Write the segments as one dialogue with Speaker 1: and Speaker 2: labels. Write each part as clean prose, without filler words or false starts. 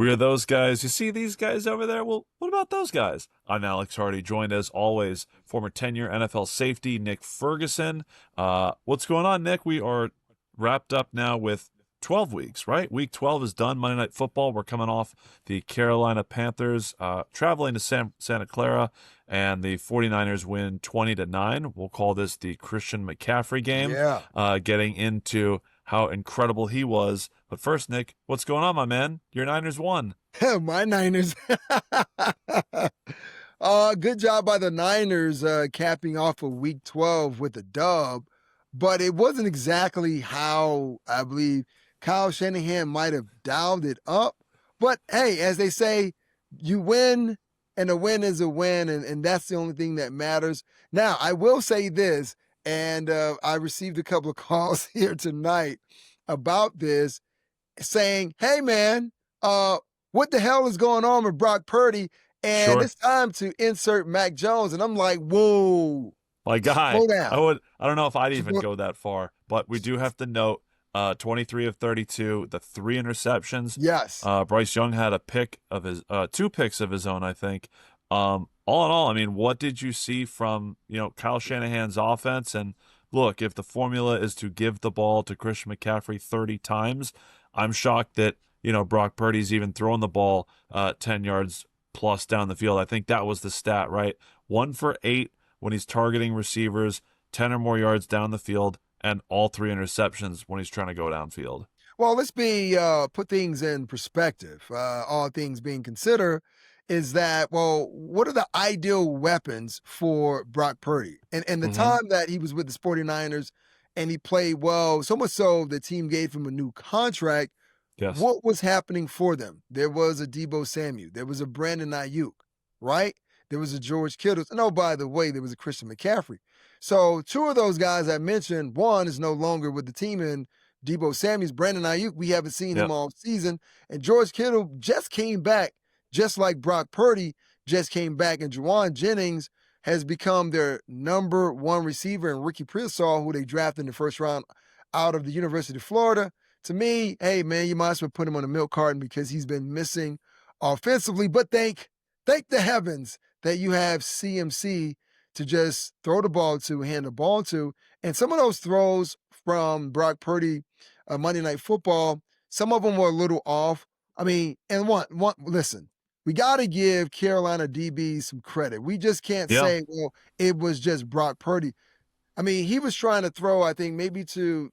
Speaker 1: We are those guys. You see these guys over there? Well, what about those guys? I'm Alex Hardy, joined as always, former 10-year NFL safety Nick Ferguson. What's going on, Nick? We are wrapped up now with 12 weeks, right? Week 12 is done. Monday Night Football. We're coming off the Carolina Panthers traveling to Santa Clara, and the 49ers win 20-9. We'll call this the Christian McCaffrey game,
Speaker 2: Yeah.
Speaker 1: getting into how incredible he was. But first, Nick, what's going on, my man? Your Niners won.
Speaker 2: My Niners. Good job by the Niners capping off of week 12 with a dub, but it wasn't exactly how I believe Kyle Shanahan might have dialed it up. But hey, as they say, you win and a win is a win, and that's the only thing that matters. Now, I will say this, and I received a couple of calls here tonight about this saying, hey, man, what the hell is going on with Brock Purdy? And
Speaker 1: Sure.
Speaker 2: it's time to insert Mac Jones. And I'm like, whoa,
Speaker 1: My guy,
Speaker 2: slow down.
Speaker 1: I don't know if I'd even go that far, but we do have to note 23 of 32, the 3 interceptions.
Speaker 2: Yes.
Speaker 1: Bryce Young had a pick of his 2 picks of his own, I think. All in all, I mean, what did you see from, Kyle Shanahan's offense? And look, if the formula is to give the ball to Christian McCaffrey 30 times, I'm shocked that, Brock Purdy's even throwing the ball 10 yards plus down the field. I think that was the stat, right? 1 for 8 when he's targeting receivers, 10 or more yards down the field, and all 3 interceptions when he's trying to go downfield.
Speaker 2: Well, let's put things in perspective. All things being considered, is that, well, what are the ideal weapons for Brock Purdy? And the time that he was with the 49ers and he played well, so much so the team gave him a new contract.
Speaker 1: Yes.
Speaker 2: What was happening for them? There was a Deebo Samuel. There was a Brandon Ayuk, right? There was a George Kittle. And oh, by the way, there was a Christian McCaffrey. So 2 of those guys I mentioned, one is no longer with the team, and Deebo Samuel's Brandon Ayuk, we haven't seen him all season. And George Kittle just came back, just like Brock Purdy just came back. And Juwan Jennings has become their number 1 receiver. And Ricky Pearsall, who they drafted in the first round out of the University of Florida. To me, hey, man, you might as well put him on a milk carton because he's been missing offensively. But thank the heavens that you have CMC to just throw the ball to, hand the ball to. And some of those throws from Brock Purdy, Monday Night Football, some of them were a little off. I mean, and listen, we got to give Carolina DBs some credit. We just can't say, well, it was just Brock Purdy. I mean, he was trying to throw, I think, maybe to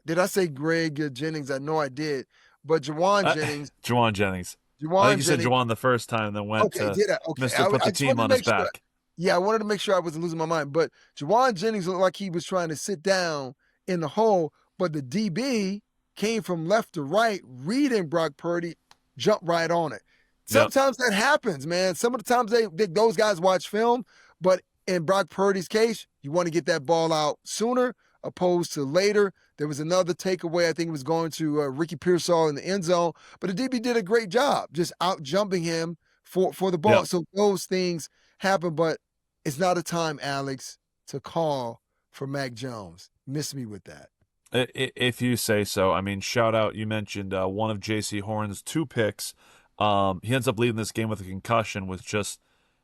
Speaker 2: did I say Greg Jennings? I know I did, but Juwan Jennings.
Speaker 1: Juwan Jennings. I think you said Juwan the first time, then went to Mr. Put the team on his back.
Speaker 2: Yeah, I wanted to make sure I wasn't losing my mind. But Juwan Jennings looked like he was trying to sit down in the hole, but the DB came from left to right, reading Brock Purdy, jumped right on it. Sometimes that happens, man. Some of the times those guys watch film, but in Brock Purdy's case, you want to get that ball out sooner opposed to later. There was another takeaway, I think it was going to Ricky Pearsall in the end zone, but the DB did a great job just out jumping him for the ball. So those things happen, but it's not a time, Alex, to call for Mac Jones. Miss me with that.
Speaker 1: If you say so. I mean, shout out, you mentioned one of J.C. Horn's 2 picks. He ends up leaving this game with a concussion, with just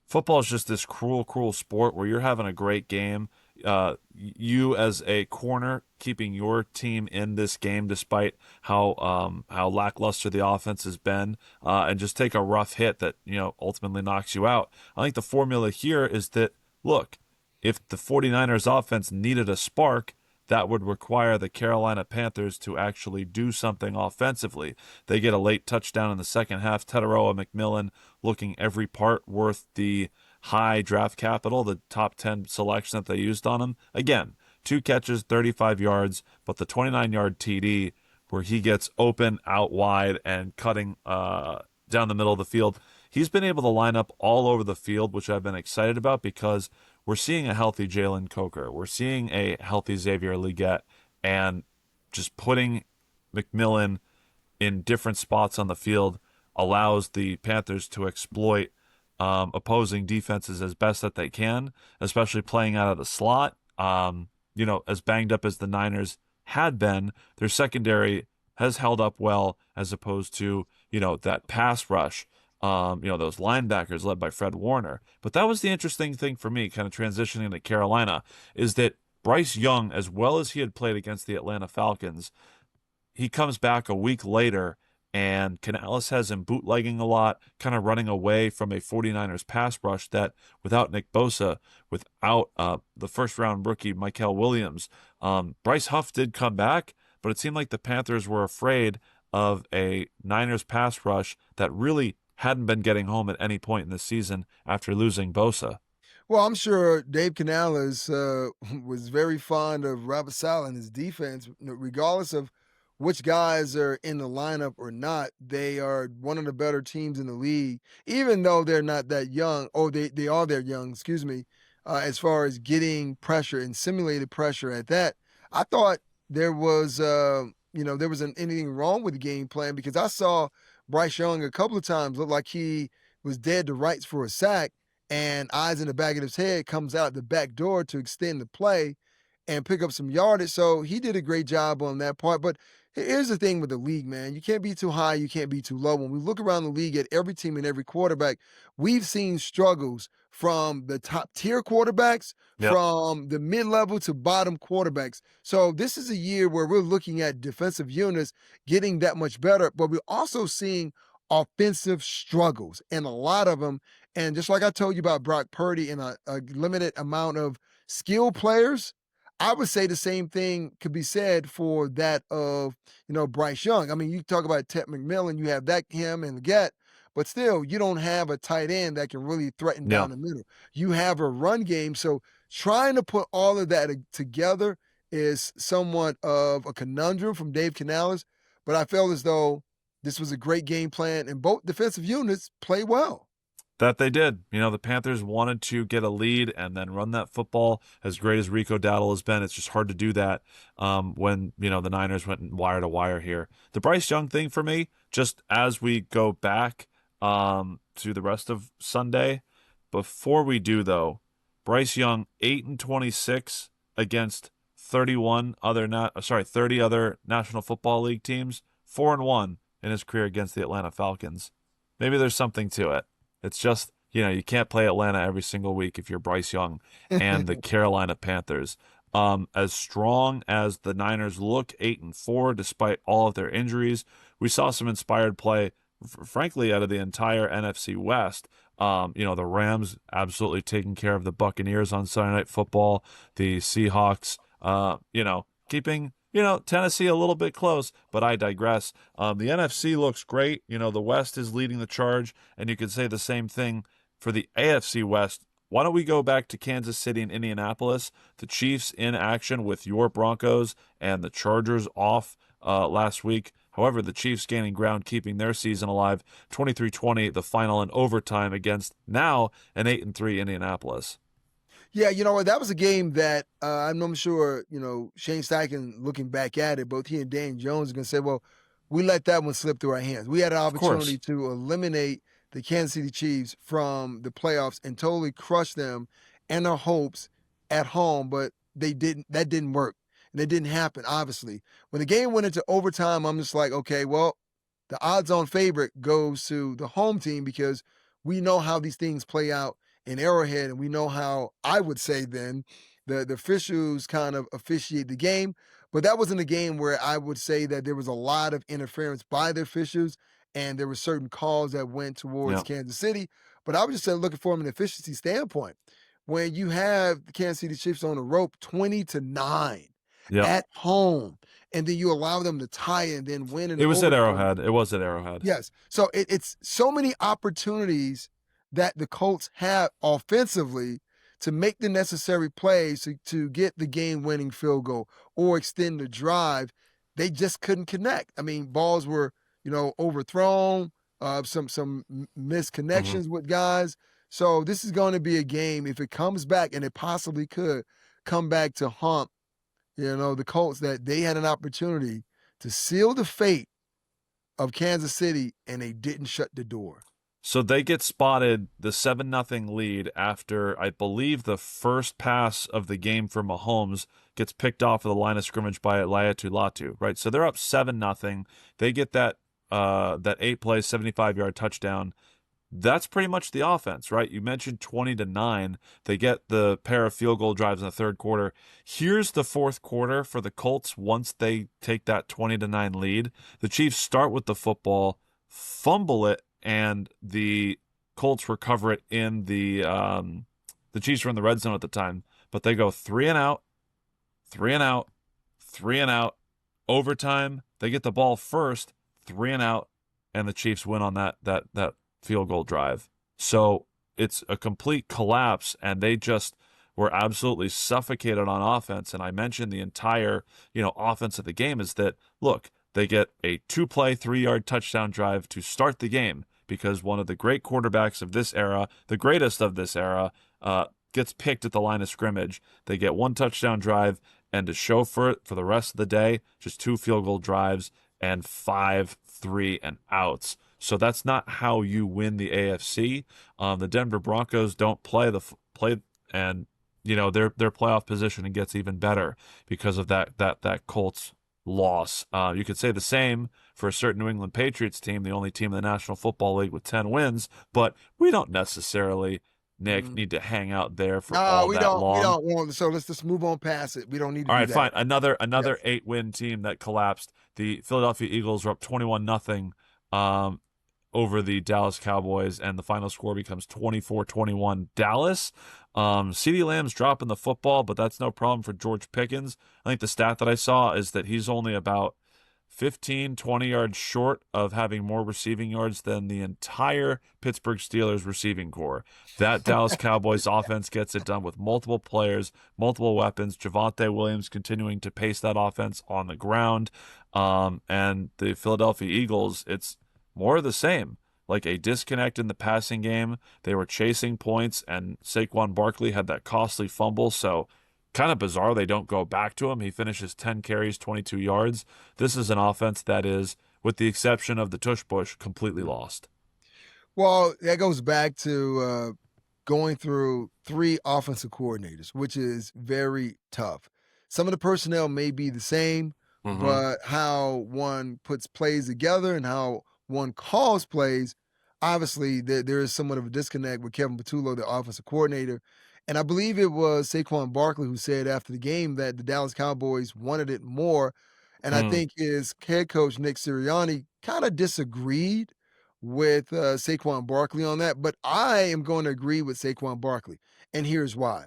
Speaker 1: football is just this cruel sport where you're having a great game. You as a corner keeping your team in this game despite how lackluster the offense has been, and just take a rough hit that ultimately knocks you out. I think the formula here is that, look, if the 49ers offense needed a spark, that would require the Carolina Panthers to actually do something offensively. They get a late touchdown in the second half. Tetaroa McMillan looking every part worth the high draft capital, the top 10 selection that they used on him. Again, 2 catches, 35 yards, but the 29-yard TD where he gets open out wide and cutting down the middle of the field. He's been able to line up all over the field, which I've been excited about because we're seeing a healthy Jalen Coker. We're seeing a healthy Xavier Legette, and just putting McMillan in different spots on the field allows the Panthers to exploit opposing defenses as best that they can, especially playing out of the slot. As banged up as the Niners had been, their secondary has held up well as opposed to, that pass rush, those linebackers led by Fred Warner. But that was the interesting thing for me, kind of transitioning to Carolina, is that Bryce Young, as well as he had played against the Atlanta Falcons, he comes back a week later and Canales has him bootlegging a lot, kind of running away from a 49ers pass rush that without Nick Bosa, without the first round rookie Mykel Williams, Bryce Huff did come back, but it seemed like the Panthers were afraid of a Niners pass rush that really hadn't been getting home at any point in the season after losing Bosa.
Speaker 2: Well, I'm sure Dave Canales was very fond of Robert Saleh and his defense, regardless of which guys are in the lineup or not. They are one of the better teams in the league, even though they're not that young. Oh, they are that young, excuse me, as far as getting pressure and simulated pressure at that. I thought there was, there wasn't anything wrong with the game plan because I saw Bryce Young a couple of times look like he was dead to rights for a sack and eyes in the back of his head comes out the back door to extend the play and pick up some yardage. So he did a great job on that part. But here's the thing with the league, man. You can't be too high, you can't be too low. When we look around the league at every team and every quarterback, we've seen struggles from the top tier quarterbacks,
Speaker 1: Yep.
Speaker 2: from the mid-level to bottom quarterbacks. So this is a year where we're looking at defensive units getting that much better, but we're also seeing offensive struggles and a lot of them. And just like I told you about Brock Purdy and a limited amount of skill players, I would say the same thing could be said for that of, Bryce Young. I mean, you talk about Ted McMillan, you have that him and Leggett, but still, you don't have a tight end that can really threaten
Speaker 1: Yeah.
Speaker 2: down the middle. You have a run game. So trying to put all of that together is somewhat of a conundrum from Dave Canales. But I felt as though this was a great game plan, and both defensive units play well.
Speaker 1: That they did. The Panthers wanted to get a lead and then run that football. As great as Rico Dowdle has been, it's just hard to do that when, the Niners went wire to wire here. The Bryce Young thing for me, just as we go back to the rest of Sunday, before we do though, Bryce Young 8-26 against 30 other National Football League teams, 4-1 in his career against the Atlanta Falcons. Maybe there's something to it. It's just, you can't play Atlanta every single week if you're Bryce Young and the Carolina Panthers. As strong as the Niners look, 8-4, despite all of their injuries, we saw some inspired play, frankly, out of the entire NFC West. The Rams absolutely taking care of the Buccaneers on Sunday Night Football. The Seahawks, keeping Tennessee a little bit close, but I digress. The NFC looks great. The West is leading the charge, and you could say the same thing for the AFC West. Why don't we go back to Kansas City and Indianapolis? The Chiefs in action with your Broncos and the Chargers off last week. However, the Chiefs gaining ground, keeping their season alive. 23-20, the final in overtime against now an 8-3 Indianapolis.
Speaker 2: Yeah, you know what? That was a game that I'm sure, Shane Steichen, looking back at it, both he and Dan Jones are going to say, well, we let that one slip through our hands. We had an opportunity to eliminate the Kansas City Chiefs from the playoffs and totally crush them and their hopes at home, but they didn't. That didn't work. And it didn't happen, obviously. When the game went into overtime, I'm just like, okay, well, the odds-on favorite goes to the home team because we know how these things play out in Arrowhead, and we know how, I would say then, the officials kind of officiate the game. But that wasn't a game where I would say that there was a lot of interference by the officials, and there were certain calls that went towards Kansas City. But I was just looking for them an efficiency standpoint. When you have the Kansas City Chiefs on the rope 20-9 at home, and then you allow them to tie and then win in
Speaker 1: It was
Speaker 2: overtime.
Speaker 1: at Arrowhead. It was at Arrowhead.
Speaker 2: Yes. So it's so many opportunities that the Colts have offensively to make the necessary plays to get the game-winning field goal or extend the drive. They just couldn't connect. I mean, balls were, overthrown, some misconnections with guys. So this is going to be a game, if it comes back, and it possibly could come back to haunt, the Colts, that they had an opportunity to seal the fate of Kansas City, and they didn't shut the door.
Speaker 1: So they get spotted the 7-0 lead after, I believe, the first pass of the game for Mahomes gets picked off of the line of scrimmage by Laiatu Latu, right? So they're up 7-0. They get that 8-play, 75-yard touchdown. That's pretty much the offense, right? You mentioned 20-9. They get the pair of field goal drives in the third quarter. Here's the fourth quarter for the Colts once they take that 20-9 lead. The Chiefs start with the football, fumble it, and the Colts recover it in the Chiefs were in the red zone at the time, but they go 3-and-out, 3-and-out, 3-and-out, overtime. They get the ball first, 3-and-out, and the Chiefs win on that field goal drive. So it's a complete collapse, and they just were absolutely suffocated on offense. And I mentioned the entire, offense of the game is that, look, they get a 2-play, 3-yard touchdown drive to start the game because one of the great quarterbacks of this era, the greatest of this era, gets picked at the line of scrimmage. They get 1 touchdown drive, and to show for it for the rest of the day, just 2 field goal drives and 5 3-and-outs. So that's not how you win the AFC. The Denver Broncos don't play, and their playoff position gets even better because of that Colts loss. You could say the same for a certain New England Patriots team, the only team in the National Football League with 10 wins, but we don't necessarily, Nick, need to hang out there for all
Speaker 2: we
Speaker 1: that
Speaker 2: don't.
Speaker 1: long.
Speaker 2: We don't want. So let's just move on past it. We don't need to.
Speaker 1: All
Speaker 2: do
Speaker 1: right,
Speaker 2: that.
Speaker 1: fine. Another
Speaker 2: Yes.
Speaker 1: 8-win team that collapsed. The Philadelphia Eagles were up 21-0 over the Dallas Cowboys, and the final score becomes 24-21 Dallas. CeeDee Lamb's dropping the football, but that's no problem for George Pickens. I think the stat that I saw is that he's only about 15, 20 yards short of having more receiving yards than the entire Pittsburgh Steelers receiving core. That Dallas Cowboys offense gets it done with multiple players, multiple weapons. Javonte Williams continuing to pace that offense on the ground. And the Philadelphia Eagles, it's more of the same. Like a disconnect in the passing game. They were chasing points, and Saquon Barkley had that costly fumble, so kind of bizarre they don't go back to him. He finishes 10 carries, 22 yards. This is an offense that is, with the exception of the tush push, completely lost.
Speaker 2: Well, that goes back to going through 3 offensive coordinators, which is very tough. Some of the personnel may be the same, but how one puts plays together and how one calls plays, obviously there is somewhat of a disconnect with Kevin Patullo, the offensive coordinator. And I believe it was Saquon Barkley who said after the game that the Dallas Cowboys wanted it more. And I think his head coach, Nick Sirianni, kind of disagreed with Saquon Barkley on that. But I am going to agree with Saquon Barkley. And here's why.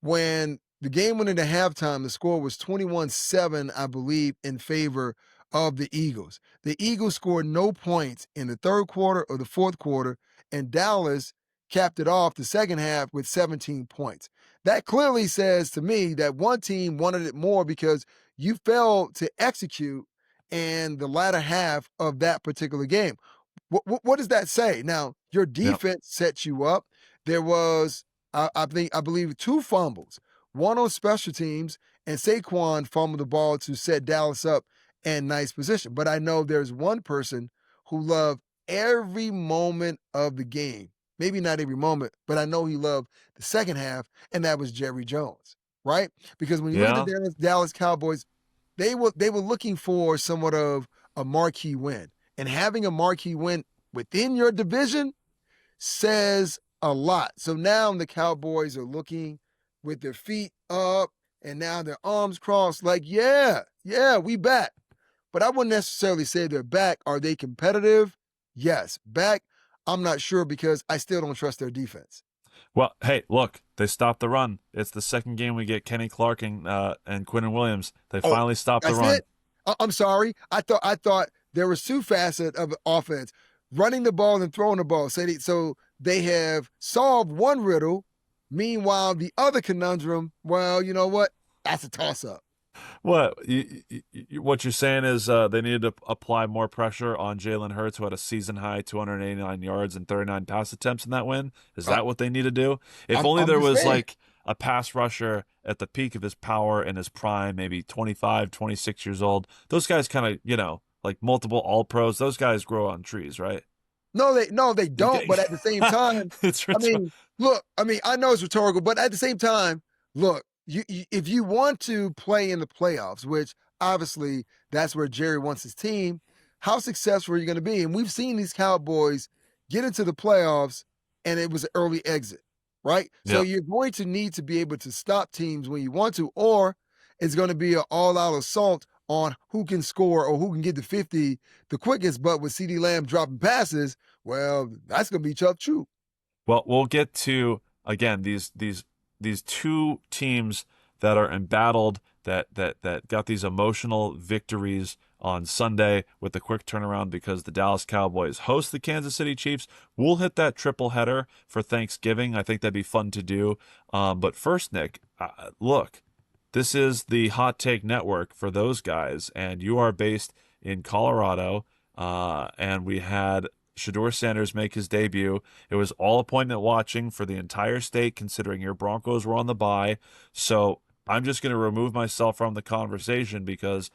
Speaker 2: When the game went into halftime, the score was 21-7, I believe, in favor of the Eagles. The Eagles scored no points in the third quarter or the fourth quarter, and Dallas capped it off the second half with 17 points. That clearly says to me that one team wanted it more because you failed to execute in the latter half of that particular game. What does that say? Now, your defense sets you up. There was, I believe, 2 fumbles, one on special teams, and Saquon fumbled the ball to set Dallas up in nice position. But I know there's one person who loved every moment of the game. Maybe not every moment, but I know he loved the second half, and that was Jerry Jones, right? Because when you look at the Dallas Cowboys, they were looking for somewhat of a marquee win. And having a marquee win within your division says a lot. So now the Cowboys are looking with their feet up and now their arms crossed like, yeah, we back. But I wouldn't necessarily say they're back. Are they competitive? Yes. Back, I'm not sure because I still don't trust their defense.
Speaker 1: Well, hey, look, they stopped the run. It's the second game we get Kenny Clark and Quinnen Williams. They finally stopped the run.
Speaker 2: I'm sorry. I thought there was 2 facets of offense, running the ball and throwing the ball. So they have solved one riddle. Meanwhile, the other conundrum, well, you know what? That's a toss-up.
Speaker 1: What you're saying is they needed to apply more pressure on Jalen Hurts, who had a season-high 289 yards and 39 pass attempts in that win? Is that what they need to do? If only there was like a pass rusher at the peak of his power in his prime, maybe 25, 26 years old. Those guys kind of, like multiple all-pros, those guys grow on trees, right?
Speaker 2: No, they don't. But at the same time,
Speaker 1: It's
Speaker 2: I mean, look, I know it's rhetorical, but at the same time, look, if you want to play in the playoffs, which obviously that's where Jerry wants his team, how successful are you going to be? And we've seen these Cowboys get into the playoffs, and it was an early exit, right? So
Speaker 1: Yep.
Speaker 2: you're going to need to be able to stop teams when you want to, or it's going to be an all-out assault on who can score or who can get to 50 the quickest. But with CeeDee Lamb dropping passes, well, that's going to be tough too.
Speaker 1: Well, we'll get to again these two teams that are embattled that got these emotional victories on Sunday with the quick turnaround because the Dallas Cowboys host the Kansas City Chiefs. We'll hit that triple header for Thanksgiving. I think that'd be fun to do. But first, Nick, look, this is the Hot Take Network for those guys, and you are based in Colorado, and we had Shador Sanders make his debut. It was all appointment watching for the entire state, considering your Broncos were on the bye. So I'm just going to remove myself from the conversation because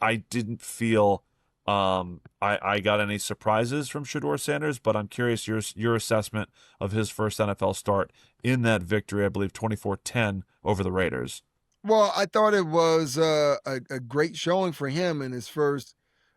Speaker 1: I didn't feel I got any surprises from Shador Sanders, but I'm curious your assessment of his first NFL start in that victory, I believe 24-10 over the Raiders.
Speaker 2: Well, I thought it was a great showing for him in his first,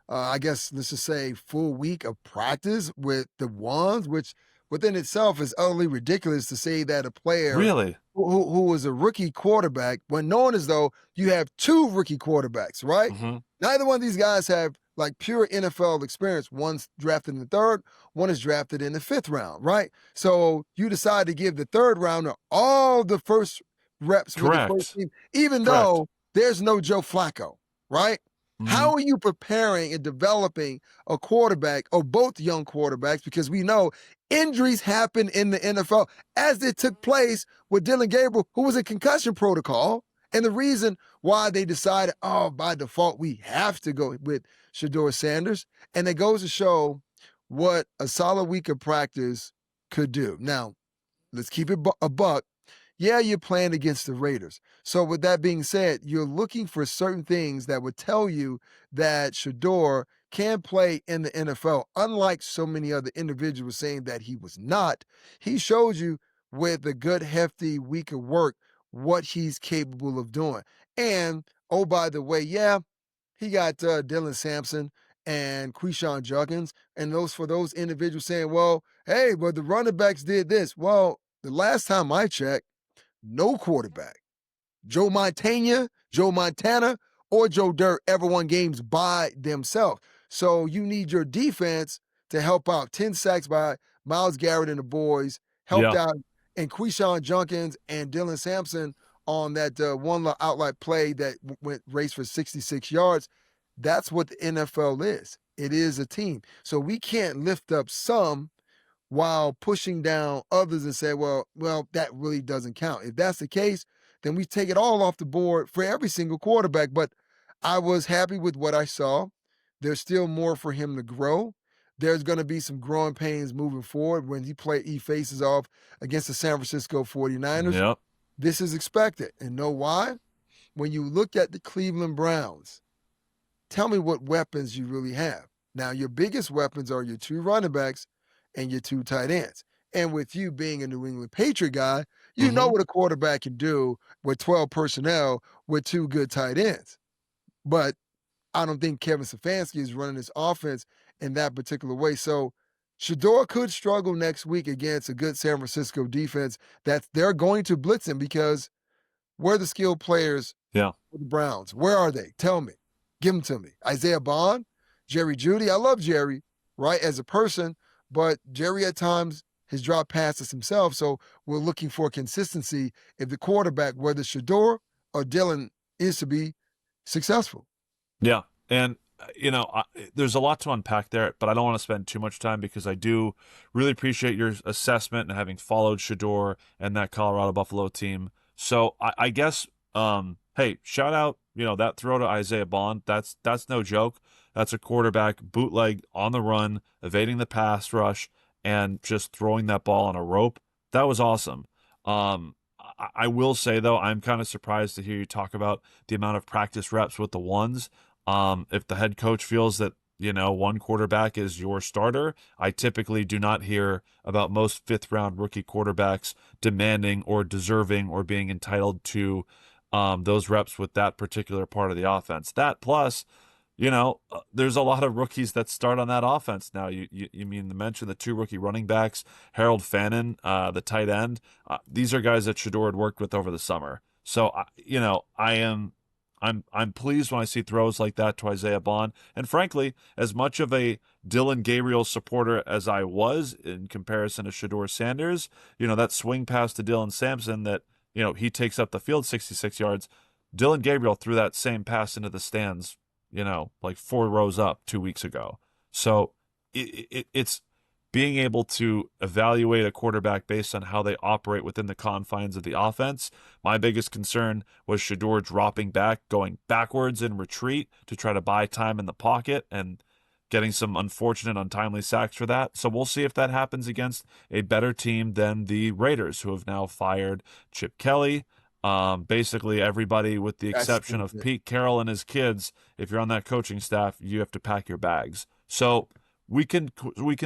Speaker 2: I guess, let's just say, full week of practice with the ones, which within itself is utterly ridiculous to say that a player
Speaker 1: Really?
Speaker 2: who was a rookie quarterback, when known as though you have two rookie quarterbacks, right?
Speaker 1: Mm-hmm.
Speaker 2: Neither one of these guys have like pure NFL experience. One's drafted in the third, one is drafted in the fifth round, right? So you decide to give the third rounder all the first reps with the first
Speaker 1: Correct.
Speaker 2: team, even
Speaker 1: Correct.
Speaker 2: though there's no Joe Flacco, right?
Speaker 1: Mm-hmm.
Speaker 2: How are you preparing and developing a quarterback or both young quarterbacks? Because we know injuries happen in the NFL, as it took place with Dylan Gabriel, who was in concussion protocol. And the reason why they decided, oh, by default, we have to go with Shador Sanders. And it goes to show what a solid week of practice could do. Now, let's keep it a buck. Yeah, you're playing against the Raiders. So with that being said, you're looking for certain things that would tell you that Shador can play in the NFL. Unlike so many other individuals saying that he was not, he showed you with a good, hefty week of work what he's capable of doing. And oh, by the way, yeah, he got Dylan Sampson and Quishon Juggins, and those individuals saying, well, hey, but the running backs did this. Well, the last time I checked, no quarterback, Joe Montana, or Joe Dirt ever won games by themselves. So you need your defense to help out. 10 sacks by Myles Garrett and the boys helped
Speaker 1: Yeah.
Speaker 2: out, and Quishon Junkins and Dylan Sampson on that one outlet play that went race for 66 yards. That's what the NFL is. It is a team. So we can't lift up some while pushing down others and say, well, that really doesn't count. If that's the case, then we take it all off the board for every single quarterback. But I was happy with what I saw. There's still more for him to grow. There's going to be some growing pains moving forward when he faces off against the San Francisco 49ers.
Speaker 1: Yep.
Speaker 2: This is expected. And know why? When you look at the Cleveland Browns, tell me what weapons you really have. Now, your biggest weapons are your two running backs and your two tight ends. And with you being a New England Patriot guy, you know
Speaker 1: Mm-hmm.
Speaker 2: what a quarterback can do with 12 personnel with two good tight ends. But I don't think Kevin Stefanski is running his offense in that particular way. So Shador could struggle next week against a good San Francisco defense that they're going to blitz him because where are the skilled players
Speaker 1: Yeah.
Speaker 2: for the Browns? Where are they? Tell me. Give them to me. Isaiah Bond, Jerry Jeudy. I love Jerry, right, as a person, but Jerry at times has dropped passes himself. So we're looking for consistency if the quarterback, whether Shador or Dylan, is to be successful.
Speaker 1: Yeah. And, there's a lot to unpack there, but I don't want to spend too much time because I do really appreciate your assessment and having followed Shador and that Colorado Buffalo team. So I guess, hey, shout out, that throw to Isaiah Bond. That's no joke. That's a quarterback bootleg on the run, evading the pass rush, and just throwing that ball on a rope. That was awesome. I will say, though, I'm kind of surprised to hear you talk about the amount of practice reps with the ones. If the head coach feels that one quarterback is your starter. I typically do not hear about most fifth-round rookie quarterbacks demanding or deserving or being entitled to those reps with that particular part of the offense. That plus, there's a lot of rookies that start on that offense now. You mean to mention the two rookie running backs, Harold Fannin, the tight end. These are guys that Shador had worked with over the summer. So, I'm pleased when I see throws like that to Isaiah Bond. And frankly, as much of a Dylan Gabriel supporter as I was in comparison to Shador Sanders, that swing pass to Dylan Sampson that, he takes up the field 66 yards. Dylan Gabriel threw that same pass into the stands, like 4 rows up 2 weeks ago. So it's being able to evaluate a quarterback based on how they operate within the confines of the offense. My biggest concern was Shador dropping back, going backwards in retreat to try to buy time in the pocket and getting some unfortunate, untimely sacks for that. So we'll see if that happens against a better team than the Raiders, who have now fired Chip Kelly. Basically everybody with the
Speaker 2: That's
Speaker 1: exception of Pete Carroll and his kids. If you're on that coaching staff, you have to pack your bags. So we can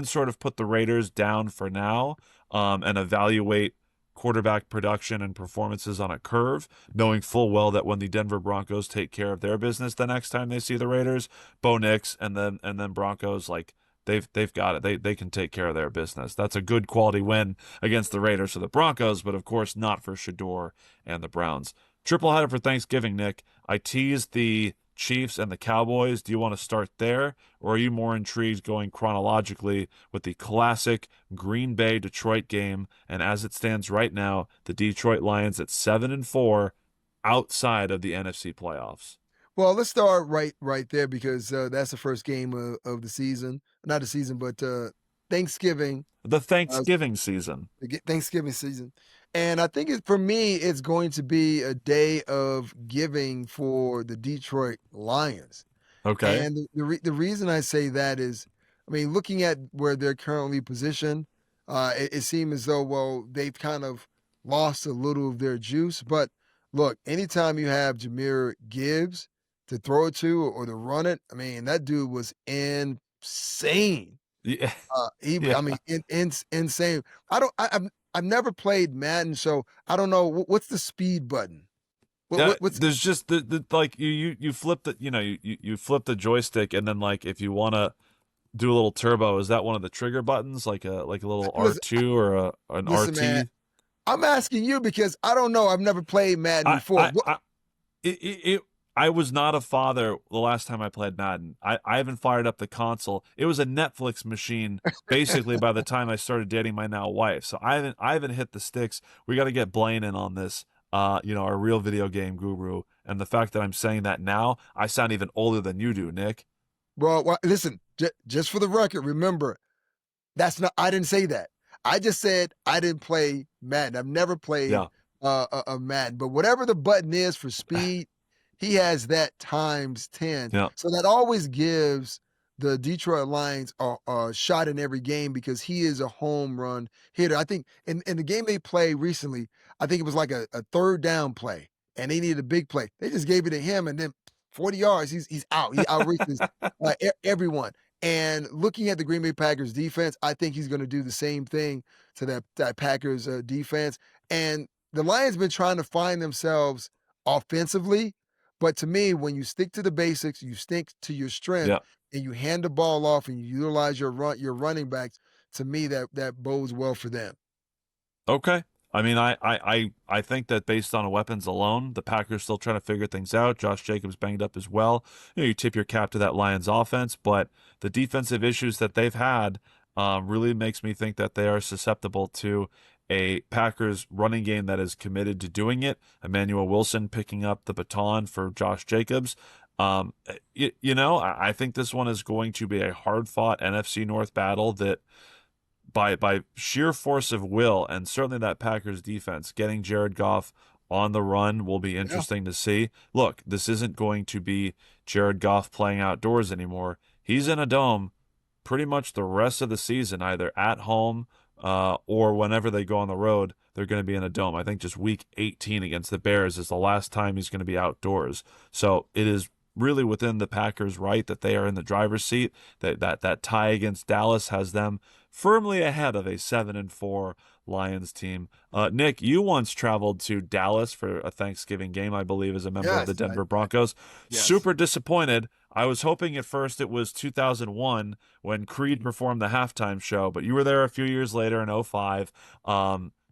Speaker 1: sort of put the Raiders down for now, and evaluate quarterback production and performances on a curve, knowing full well that when the Denver Broncos take care of their business the next time they see the Raiders, Bo Nix and then Broncos, like they've got it. They can take care of their business. That's a good quality win against the Raiders or the Broncos, but of course not for Shador and the Browns. Triple header for Thanksgiving, Nick. I teased the Chiefs and the Cowboys. Do you want to start there, or are you more intrigued going chronologically with the classic Green Bay Detroit game? And as it stands right now, the Detroit Lions at 7-4 outside of the NFC playoffs.
Speaker 2: Well, let's start right there because that's the first game of the season. Not the season, but Thanksgiving.
Speaker 1: The Thanksgiving season.
Speaker 2: Thanksgiving season. And I think for me, it's going to be a day of giving for the Detroit Lions.
Speaker 1: Okay.
Speaker 2: And the reason I say that is, I mean, looking at where they're currently positioned, it seems as though, well, they've kind of lost a little of their juice. But look, anytime you have Jahmyr Gibbs to throw it to or to run it, I mean, that dude was insane.
Speaker 1: Yeah.
Speaker 2: I
Speaker 1: Yeah.
Speaker 2: mean, insane. I've never played Madden, so I don't know what's the speed button. What's
Speaker 1: There's just the like you flip the you flip the joystick, and then like if you want to do a little turbo, is that one of the trigger buttons, like a little
Speaker 2: listen,
Speaker 1: R2 or an
Speaker 2: listen, man.
Speaker 1: RT?
Speaker 2: I'm asking you because I don't know. I've never played Madden before.
Speaker 1: I was not a father the last time I played Madden. I haven't fired up the console. It was a Netflix machine basically by the time I started dating my now wife. So I haven't hit the sticks. We got to get Blaine in on this. Our real video game guru. And the fact that I'm saying that now, I sound even older than you do, Nick.
Speaker 2: Well, listen, just for the record, remember, I didn't say that. I just said I didn't play Madden. I've never played
Speaker 1: Yeah.
Speaker 2: a Madden, but whatever the button is for speed, he has that times 10.
Speaker 1: Yeah.
Speaker 2: So that always gives the Detroit Lions a shot in every game because he is a home run hitter. I think in the game they played recently, I think it was like a third down play and they needed a big play. They just gave it to him and then 40 yards, he's out. He outreaches everyone. And looking at the Green Bay Packers defense, I think he's going to do the same thing to that Packers defense. And the Lions been trying to find themselves offensively, but to me, when you stick to the basics, you stick to your strength,
Speaker 1: Yeah.
Speaker 2: and you hand the ball off and you utilize your running backs, to me that bodes well for them.
Speaker 1: Okay. I mean, I think that based on weapons alone, the Packers still trying to figure things out. Josh Jacobs banged up as well. You tip your cap to that Lions offense, but the defensive issues that they've had really makes me think that they are susceptible to a Packers running game that is committed to doing it. Emmanuel Wilson picking up the baton for Josh Jacobs. I think this one is going to be a hard-fought NFC North battle that by sheer force of will, and certainly that Packers defense, getting Jared Goff on the run will be interesting to see. Look, this isn't going to be Jared Goff playing outdoors anymore. He's in a dome pretty much the rest of the season, either at home or whenever they go on the road, they're going to be in a dome. I think just week 18 against the Bears is the last time he's going to be outdoors. So it is really within the Packers' right that they are in the driver's seat. That tie against Dallas has them firmly ahead of a 7-4 Lions team. Nick, you once traveled to Dallas for a Thanksgiving game, I believe, as a member of the
Speaker 2: Yes,
Speaker 1: Denver Broncos.
Speaker 2: yes.
Speaker 1: Super disappointed. I was hoping at first it was 2001 when Creed performed the halftime show, but you were there a few years later in '05.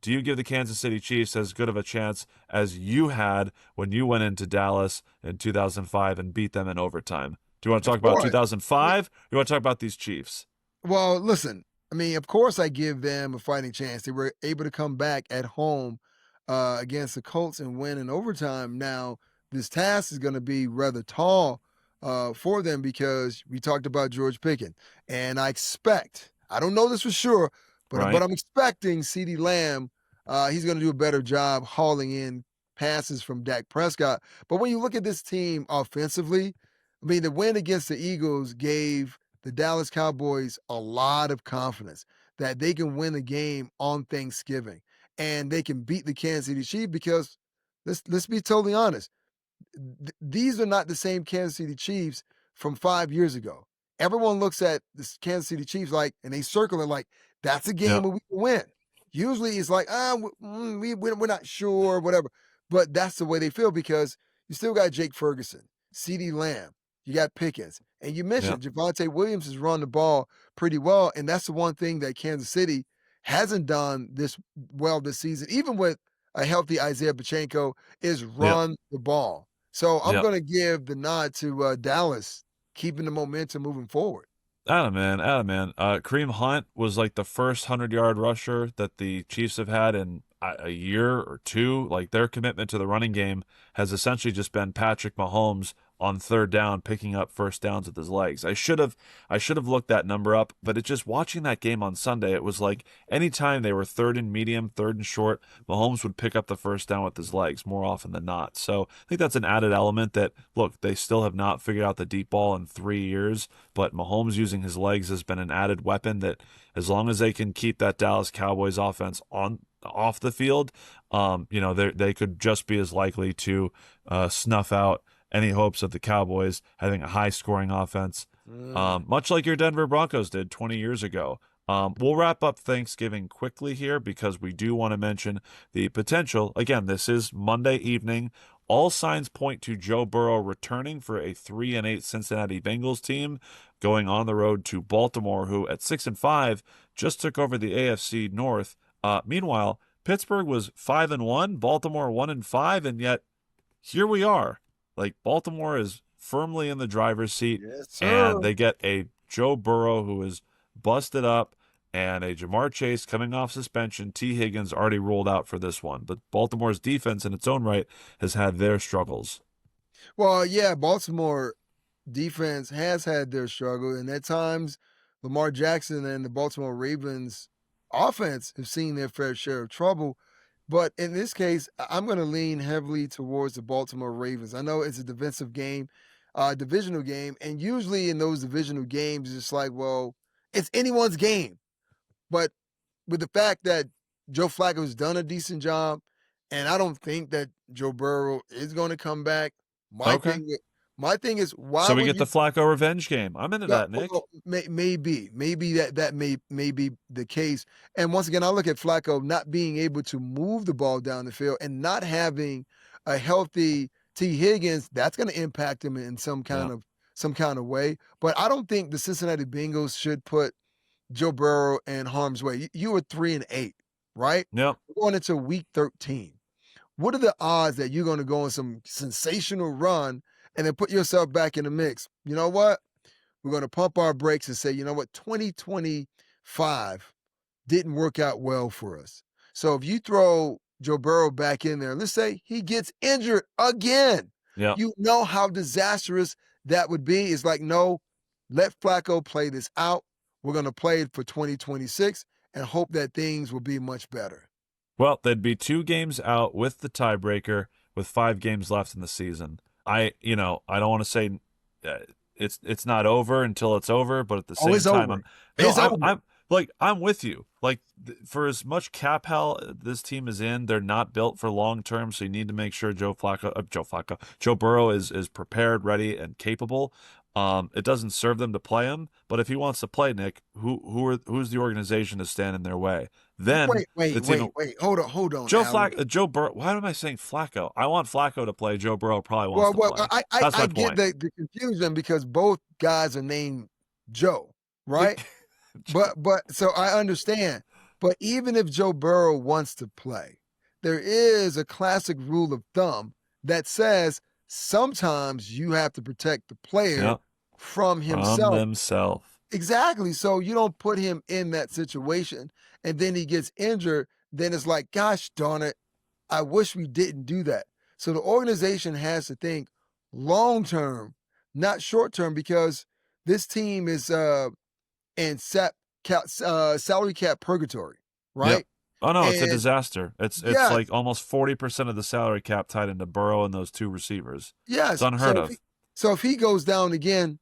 Speaker 1: Do you give the Kansas City Chiefs as good of a chance as you had when you went into Dallas in 2005 and beat them in overtime? Do you want to
Speaker 2: Of
Speaker 1: talk about
Speaker 2: course. I mean,
Speaker 1: 2005? Or you want to talk about these Chiefs?
Speaker 2: well, listen, I mean, of course, I give them a fighting chance. They were able to come back at home against the Colts and win in overtime. Now, this task is going to be rather tall for them because we talked about George Pickens. And I don't know this for sure, but
Speaker 1: Right?
Speaker 2: I'm expecting CeeDee Lamb, he's going to do a better job hauling in passes from Dak Prescott. But when you look at this team offensively, I mean, the win against the Eagles gave the Dallas Cowboys a lot of confidence that they can win a game on Thanksgiving and they can beat the Kansas City Chiefs because let's be totally honest. These are not the same Kansas City Chiefs from 5 years ago. Everyone looks at the Kansas City Chiefs like, and they circle it like, that's a
Speaker 1: Yeah.
Speaker 2: game where we can win. Usually it's like, we're not sure, whatever. But that's the way they feel because you still got Jake Ferguson, CeeDee Lamb, you got Pickens, and you
Speaker 1: Yeah.
Speaker 2: mentioned Javonte Williams has run the ball pretty well. And that's the one thing that Kansas City hasn't done this well this season, even with a healthy Isaiah Pacheco, is
Speaker 1: Yeah.
Speaker 2: run the ball. So I'm
Speaker 1: Yeah.
Speaker 2: going to give the nod to Dallas, keeping the momentum moving forward.
Speaker 1: Adam, man. Kareem Hunt was like the first 100-yard rusher that the Chiefs have had in a year or two. Like their commitment to the running game has essentially just been Patrick Mahomes on third down, picking up first downs with his legs. I should have looked that number up, but it just watching that game on Sunday, it was like anytime they were third and medium, third and short, Mahomes would pick up the first down with his legs more often than not. So I think that's an added element that, look, they still have not figured out the deep ball in 3 years, but Mahomes using his legs has been an added weapon that as long as they can keep that Dallas Cowboys offense on off the field, they could just be as likely to snuff out any hopes of the Cowboys having a high scoring offense,
Speaker 2: Mm.
Speaker 1: much like your Denver Broncos did 20 years ago. We'll wrap up Thanksgiving quickly here because we do want to mention the potential. Again, this is Monday evening. All signs point to Joe Burrow returning for a 3-8 Cincinnati Bengals team, going on the road to Baltimore, who at 6-5 just took over the AFC North. Meanwhile, Pittsburgh was 5-1, Baltimore 1-5, and yet here we are. Like Baltimore is firmly in the driver's seat,
Speaker 2: Yes, sir.
Speaker 1: and they get a Joe Burrow who is busted up, and a Jamar Chase coming off suspension. T. Higgins already ruled out for this one, but Baltimore's defense in its own right has had their struggles.
Speaker 2: Well, yeah, Baltimore defense has had their struggle, and at times Lamar Jackson and the Baltimore Ravens offense have seen their fair share of trouble. But in this case, I'm going to lean heavily towards the Baltimore Ravens. I know it's a defensive game, divisional game, and usually in those divisional games, it's like, well, it's anyone's game. But with the fact that Joe Flacco's done a decent job, and I don't think that Joe Burrow is going to come back. My
Speaker 1: Okay.
Speaker 2: thing, my thing is, why
Speaker 1: So we
Speaker 2: would
Speaker 1: get
Speaker 2: you?
Speaker 1: the Flacco revenge game. I'm into
Speaker 2: Yeah,
Speaker 1: that, Nick.
Speaker 2: well, maybe that may be the case. And once again, I look at Flacco not being able to move the ball down the field and not having a healthy T. Higgins. That's going to impact him in
Speaker 1: Yeah.
Speaker 2: some kind of way. But I don't think the Cincinnati Bengals should put Joe Burrow in harm's way. You were 3-8, right?
Speaker 1: Yep.
Speaker 2: We're going into week 13. What are the odds that you're going to go on some sensational run and then put yourself back in the mix? You know what? We're going to pump our brakes and say, you know what? 2025 didn't work out well for us. So if you throw Joe Burrow back in there, let's say he gets injured again,
Speaker 1: Yep.
Speaker 2: you know how disastrous that would be. It's like, no, let Flacco play this out. We're going to play it for 2026 and hope that things will be much better.
Speaker 1: Well, they'd be 2 games out with the tiebreaker with 5 games left in the season. I don't want to say uh, it's not over until it's over, but at the
Speaker 2: Oh,
Speaker 1: same
Speaker 2: it's
Speaker 1: time,
Speaker 2: over.
Speaker 1: I'm no,
Speaker 2: It's over.
Speaker 1: Like, I'm with you. Like, for as much cap hell this team is in, they're not built for long term. So you need to make sure Joe Burrow is prepared, ready, and capable. It doesn't serve them to play him, but if he wants to play, Nick, who's the organization to stand in their way? Then it's even
Speaker 2: Hold on, Alan.
Speaker 1: Joe Burrow. Why am I saying Flacco? I want Flacco to play. Joe Burrow probably wants
Speaker 2: Well,
Speaker 1: to
Speaker 2: well,
Speaker 1: play.
Speaker 2: I
Speaker 1: That's
Speaker 2: I
Speaker 1: my
Speaker 2: get
Speaker 1: point.
Speaker 2: the confusion because both guys are named Joe, right? But so I understand. But even if Joe Burrow wants to play, there is a classic rule of thumb that says sometimes you have to protect the player
Speaker 1: Yep.
Speaker 2: from
Speaker 1: From
Speaker 2: himself.
Speaker 1: themselves.
Speaker 2: Exactly. So you don't put him in that situation and then he gets injured, then it's like, gosh darn it, I wish we didn't do that. So the organization has to think long term, not short term, because this team is and salary cap purgatory,
Speaker 1: Yep.
Speaker 2: right?
Speaker 1: Oh no, it's a
Speaker 2: And
Speaker 1: disaster. It's
Speaker 2: yes,
Speaker 1: like almost 40% of the salary cap tied into Burrow and those two receivers. It's
Speaker 2: yes.
Speaker 1: unheard of.
Speaker 2: So if he goes down again,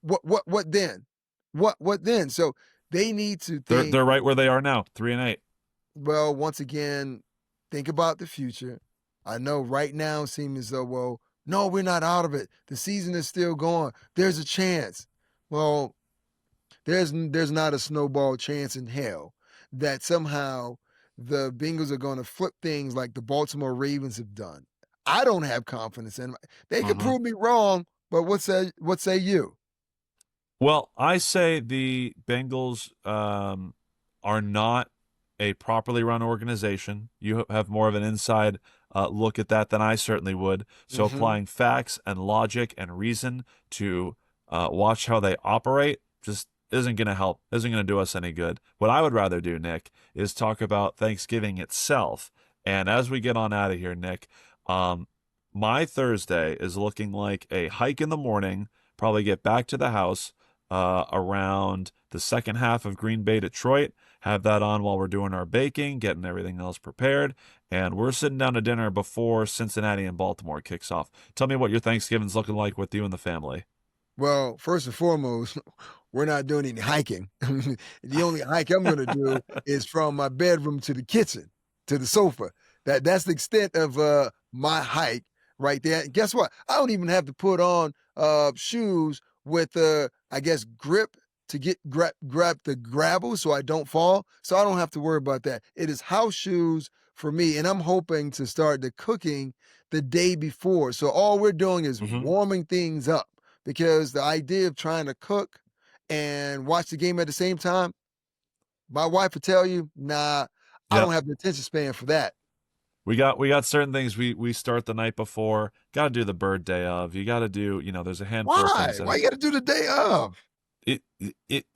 Speaker 2: what then? What then? So they need to think.
Speaker 1: They're right where they are now, 3-8.
Speaker 2: Well, once again, think about the future. I know right now it seems as though, well, no, we're not out of it. The season is still going. There's a chance. Well, there's not a snowball chance in hell that somehow the Bengals are going to flip things like the Baltimore Ravens have done. I don't have confidence in them. They could
Speaker 1: Uh-huh.
Speaker 2: prove me wrong, but what say you?
Speaker 1: Well, I say the Bengals are not a properly run organization. You have more of an inside look at that than I certainly would. So
Speaker 2: Mm-hmm.
Speaker 1: applying facts and logic and reason to watch how they operate just isn't going to help, isn't going to do us any good. What I would rather do, Nick, is talk about Thanksgiving itself. And as we get on out of here, Nick, um, my Thursday is looking like a hike in the morning, probably get back to the house around the second half of Green Bay, Detroit. Have that on while we're doing our baking, getting everything else prepared. And we're sitting down to dinner before Cincinnati and Baltimore kicks off. Tell me what your Thanksgiving's looking like with you and the family.
Speaker 2: Well, first and foremost, we're not doing any hiking. The only hike I'm going to do is from my bedroom to the kitchen, to the sofa. That's the extent of my hike right there. And guess what? I don't even have to put on shoes with I guess grip to grab the gravel so I don't fall. So I don't have to worry about that. It is house shoes for me, and I'm hoping to start the cooking the day before. So all we're doing is
Speaker 1: Mm-hmm.
Speaker 2: warming things up because the idea of trying to cook and watch the game at the same time, my wife will tell you, nah, I
Speaker 1: Yep.
Speaker 2: don't have the attention span for that.
Speaker 1: We got certain things we start the night before. Got to do the bird day of. You got to do, there's a handful of
Speaker 2: Why?
Speaker 1: things that
Speaker 2: Why you got to do the day of?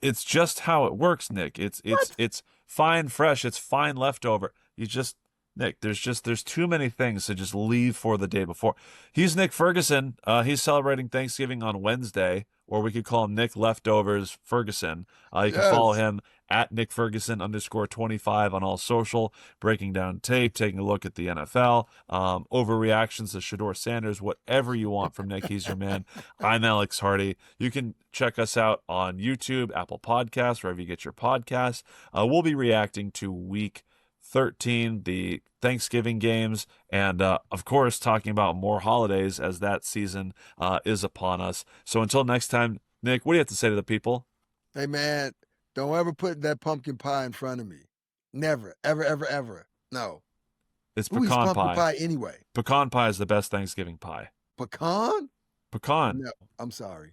Speaker 1: it's just how it works, Nick.
Speaker 2: What?
Speaker 1: It's fine fresh, it's fine leftover. You just Nick, there's too many things to just leave for the day before. He's Nick Ferguson. He's celebrating Thanksgiving on Wednesday, or we could call him Nick Leftovers Ferguson. You can follow
Speaker 2: Yes.
Speaker 1: him at Nick Ferguson _25 on all social, breaking down tape, taking a look at the NFL, overreactions to Shador Sanders, whatever you want from Nick. He's your man. I'm Alex Hardy. You can check us out on YouTube, Apple Podcasts, wherever you get your podcasts. We'll be reacting to week 13, the Thanksgiving games, and of course, talking about more holidays as that season is upon us. So until next time, Nick, what do you have to say to the people?
Speaker 2: Hey, man, don't ever put that pumpkin pie in front of me. Never, ever, ever, ever. No.
Speaker 1: It's
Speaker 2: Who eats
Speaker 1: pecan
Speaker 2: pumpkin
Speaker 1: pie.
Speaker 2: pie anyway?
Speaker 1: Pecan pie is the best Thanksgiving pie.
Speaker 2: Pecan?
Speaker 1: Pecan.
Speaker 2: No, I'm sorry.